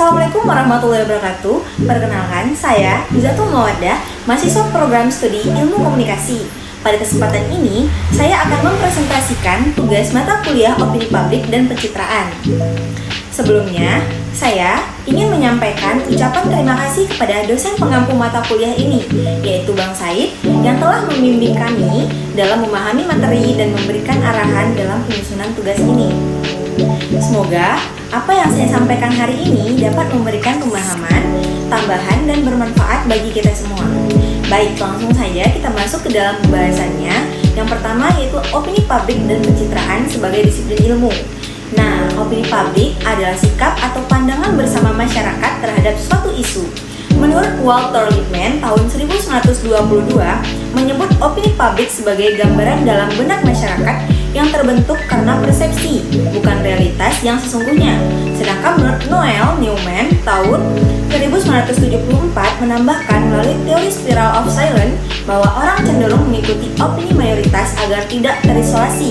Assalamualaikum warahmatullahi wabarakatuh. Perkenalkan, saya Izatul Mawaddah, mahasiswa program studi Ilmu Komunikasi. Pada kesempatan ini, saya akan mempresentasikan tugas mata kuliah Opini Publik dan Pencitraan. Sebelumnya, saya ingin menyampaikan ucapan terima kasih kepada dosen pengampu mata kuliah ini, yaitu Bang Said, yang telah membimbing kami dalam memahami materi dan memberikan arahan dalam penyusunan tugas ini. Semoga apa yang saya sampaikan hari ini dapat memberikan pemahaman, tambahan, dan bermanfaat bagi kita semua. Baik, langsung saja kita masuk ke dalam pembahasannya. Yang pertama yaitu opini publik dan pencitraan sebagai disiplin ilmu. Nah, opini publik adalah sikap atau pandangan bersama masyarakat terhadap suatu isu. Menurut Walter Lippmann tahun 1922 menyebut opini publik sebagai gambaran dalam benak masyarakat yang terbentuk karena persepsi, bukan realitas yang sesungguhnya. Sedangkan menurut Noel Newman tahun 1974 menambahkan melalui teori spiral of silence bahwa orang cenderung mengikuti opini mayoritas agar tidak terisolasi.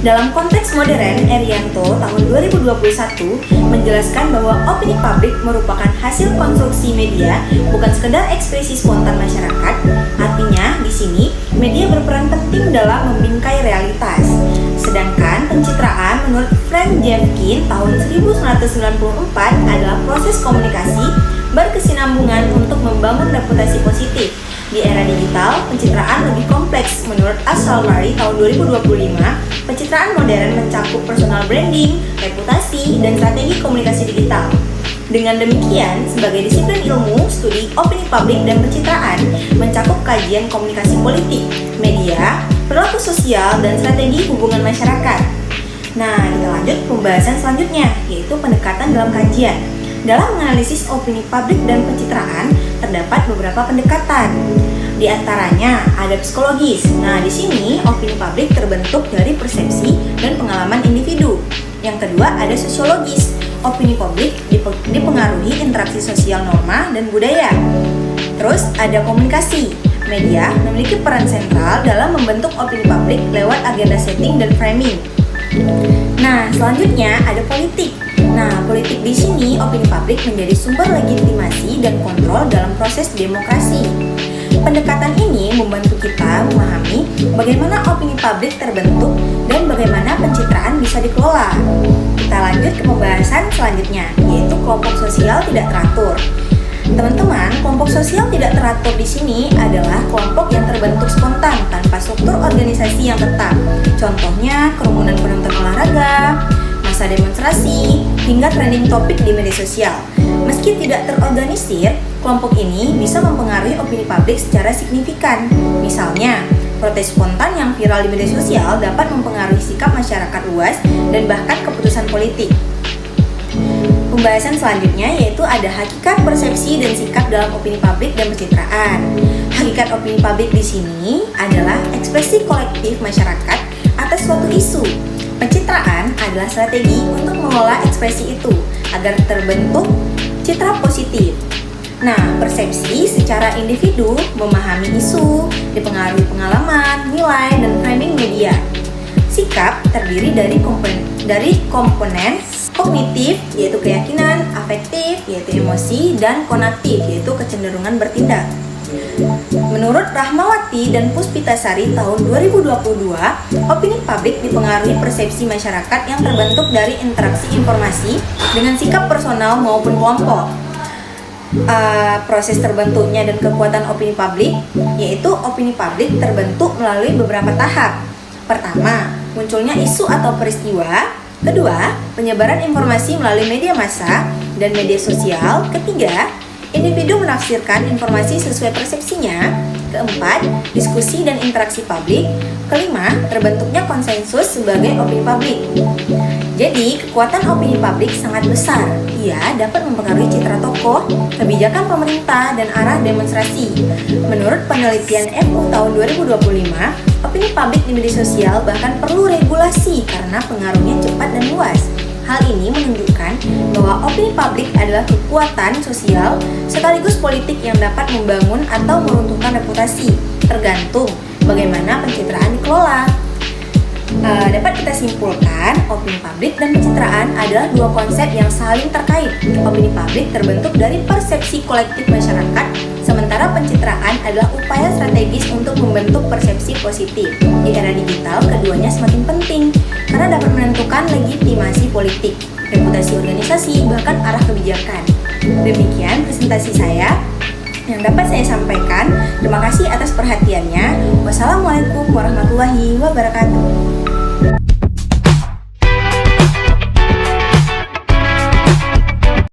Dalam konteks modern, Erianto tahun 2021 menjelaskan bahwa opini publik merupakan hasil konstruksi media, bukan sekedar ekspresi spontan masyarakat. Artinya, di sini media berperan penting dalam membingkai realitas. Sedangkan pencitraan menurut Frank Jenkins tahun 1994 adalah proses komunikasi berkesinambungan untuk membangun reputasi positif. Di era digital, pencitraan lebih kompleks. Menurut Asalmari tahun 2025, pencitraan modern mencakup personal branding, reputasi, dan strategi komunikasi digital. Dengan demikian, sebagai disiplin ilmu, studi opini publik dan pencitraan mencakup kajian komunikasi politik, media, perilaku sosial, dan strategi hubungan masyarakat. Nah, kita lanjut pembahasan selanjutnya, yaitu pendekatan dalam kajian. Dalam menganalisis opini publik dan pencitraan, terdapat beberapa pendekatan. Di antaranya ada psikologis. Nah, di sini opini publik terbentuk dari persepsi dan pengalaman individu. Yang kedua ada sosiologis. Opini publik dipengaruhi interaksi sosial norma dan budaya. Terus ada komunikasi. Media memiliki peran sentral dalam membentuk opini publik lewat agenda setting dan framing. Nah, selanjutnya ada politik. Nah, politik di sini opini publik menjadi sumber legitimasi dan kontrol dalam proses demokrasi. Pendekatan ini membantu kita memahami bagaimana opini publik terbentuk dan bagaimana pencitraan bisa dikelola. Kita lanjut ke pembahasan selanjutnya, yaitu kelompok sosial tidak teratur. Teman-teman, kelompok sosial tidak teratur di sini adalah kelompok yang terbentuk spontan tanpa struktur organisasi yang tetap. Contohnya kerumunan penonton olahraga, masa demonstrasi, hingga trending topik di media sosial. Meski tidak terorganisir, kelompok ini bisa mempengaruhi opini publik secara signifikan. Misalnya, protes spontan yang viral di media sosial dapat mempengaruhi sikap masyarakat luas dan bahkan keputusan politik. Pembahasan selanjutnya yaitu ada hakikat, persepsi, dan sikap dalam opini publik dan pencitraan. Hakikat opini publik di sini adalah ekspresi kolektif masyarakat atas suatu isu. Pencitraan adalah strategi untuk mengelola ekspresi itu agar terbentuk citra positif. Nah, persepsi secara individu memahami isu, dipengaruhi pengalaman, nilai, dan framing media. Sikap terdiri dari komponen kognitif, yaitu keyakinan, afektif, yaitu emosi, dan konatif, yaitu kecenderungan bertindak. Menurut Rahmawati dan Puspitasari tahun 2022, opini publik dipengaruhi persepsi masyarakat yang terbentuk dari interaksi informasi dengan sikap personal maupun kelompok. Proses terbentuknya dan kekuatan opini publik, yaitu opini publik terbentuk melalui beberapa tahap. Pertama, munculnya isu atau peristiwa. Kedua, penyebaran informasi melalui media massa dan media sosial. Ketiga, individu menafsirkan informasi sesuai persepsinya. Keempat, diskusi dan interaksi publik. Kelima, terbentuknya konsensus sebagai opini publik. Jadi, kekuatan opini publik sangat besar. Ia dapat mempengaruhi citra tokoh, kebijakan pemerintah, dan arah demonstrasi. Menurut penelitian FU tahun 2025, opini publik di media sosial bahkan perlu regulasi karena pengaruhnya cepat dan luas. Hal ini menunjukkan bahwa opini publik adalah kekuatan sosial sekaligus politik yang dapat membangun atau meruntuhkan reputasi, tergantung bagaimana pencitraan dikelola. Dapat kita simpulkan, opini publik dan pencitraan adalah dua konsep yang saling terkait. Opini publik terbentuk dari persepsi kolektif masyarakat, sementara pencitraan adalah upaya strategis untuk membentuk persepsi positif. Di era digital, keduanya semakin penting karena dapat menentukan legitimasi politik, reputasi organisasi, bahkan arah kebijakan. Demikian presentasi saya yang dapat saya sampaikan. Terima kasih atas perhatiannya. Wassalamualaikum warahmatullahi wabarakatuh.